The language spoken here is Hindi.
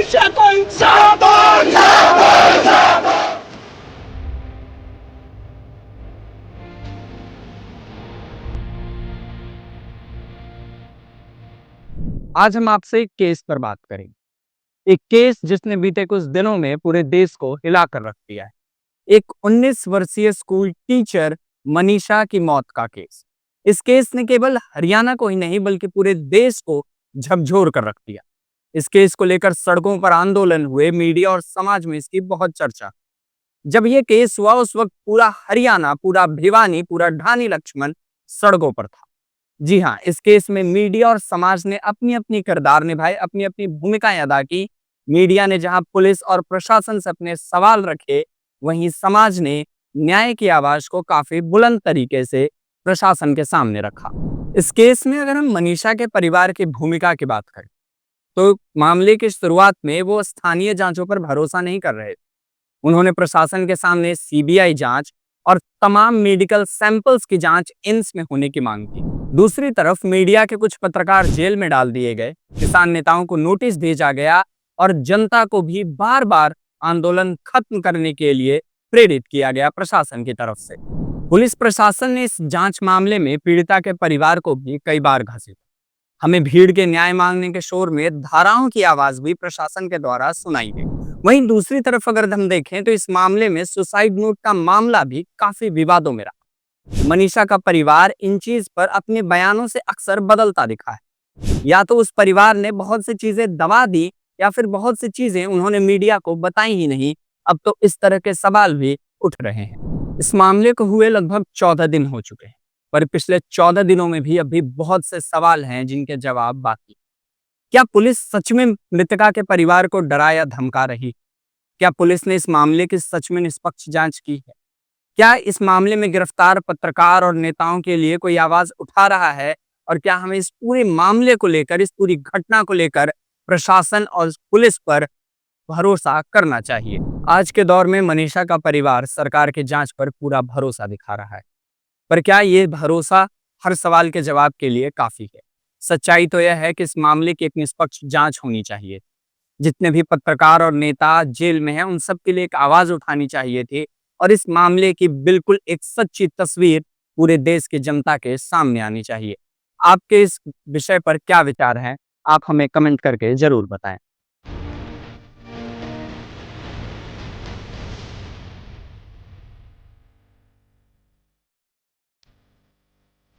मनीषा को इंसाफ दो। आज हम आपसे एक केस पर बात करेंगे। एक केस जिसने बीते कुछ दिनों में पूरे देश को हिला कर रख दिया है। एक 19 वर्षीय स्कूल टीचर मनीषा की मौत का केस। इस केस ने केवल हरियाणा को ही नहीं बल्कि पूरे देश को झकझोर कर रख दिया। इस केस को लेकर सड़कों पर आंदोलन हुए, मीडिया और समाज में इसकी बहुत चर्चा। जब यह केस हुआ उस वक्त पूरा हरियाणा, पूरा भिवानी, पूरा ढानी लक्ष्मण सड़कों पर था। जी हाँ, इस केस में मीडिया और समाज ने अपनी अपनी किरदार निभाए, अपनी अपनी भूमिकाएं अदा की। मीडिया ने जहां पुलिस और प्रशासन से अपने सवाल रखे, वहीं समाज ने न्याय की आवाज को काफी बुलंद तरीके से प्रशासन के सामने रखा। इस केस में अगर हम मनीषा के परिवार की भूमिका की बात करें तो मामले की शुरुआत में वो स्थानीय जांचों पर भरोसा नहीं कर रहे थे। उन्होंने प्रशासन के सामने सीबीआई जांच और तमाम मेडिकल सैंपल्स की जांच एम्स में होने की मांग की। दूसरी तरफ मीडिया के कुछ पत्रकार जेल में डाल दिए गए, किसान नेताओं को नोटिस भेजा गया और जनता को भी बार बार आंदोलन खत्म करने के लिए प्रेरित किया गया प्रशासन की तरफ से। पुलिस प्रशासन ने इस जांच मामले में पीड़िता के परिवार को भी कई बार घसीटा। हमें भीड़ के न्याय मांगने के शोर में धाराओं की आवाज भी प्रशासन के द्वारा सुनाई गई। वहीं दूसरी तरफ अगर हम देखें तो इस मामले में सुसाइड नोट का मामला भी काफी विवादों में रहा। मनीषा का परिवार इन चीज पर अपने बयानों से अक्सर बदलता दिखा है। या तो उस परिवार ने बहुत सी चीजें दबा दी या फिर बहुत सी चीजें उन्होंने मीडिया को बताई ही नहीं। अब तो इस तरह के सवाल भी उठ रहे हैं। इस मामले को हुए लगभग 14 दिन हो चुके हैं, पर पिछले 14 दिनों में भी अभी बहुत से सवाल हैं जिनके जवाब बाकी। क्या पुलिस सच में मृतका के परिवार को डरा या धमका रही? क्या पुलिस ने इस मामले की सच में निष्पक्ष जांच की है? क्या इस मामले में गिरफ्तार पत्रकार और नेताओं के लिए कोई आवाज उठा रहा है? और क्या हमें इस पूरे मामले को लेकर, इस पूरी घटना को लेकर प्रशासन और पुलिस पर भरोसा करना चाहिए? आज के दौर में मनीषा का परिवार सरकार की जांच पर पूरा भरोसा दिखा रहा है, पर क्या ये भरोसा हर सवाल के जवाब के लिए काफी है? सच्चाई तो यह है कि इस मामले की एक निष्पक्ष जांच होनी चाहिए। जितने भी पत्रकार और नेता जेल में हैं उन सब के लिए एक आवाज उठानी चाहिए थी और इस मामले की बिल्कुल एक सच्ची तस्वीर पूरे देश की जनता के सामने आनी चाहिए। आपके इस विषय पर क्या विचार हैं? आप हमें कमेंट करके जरूर बताएं।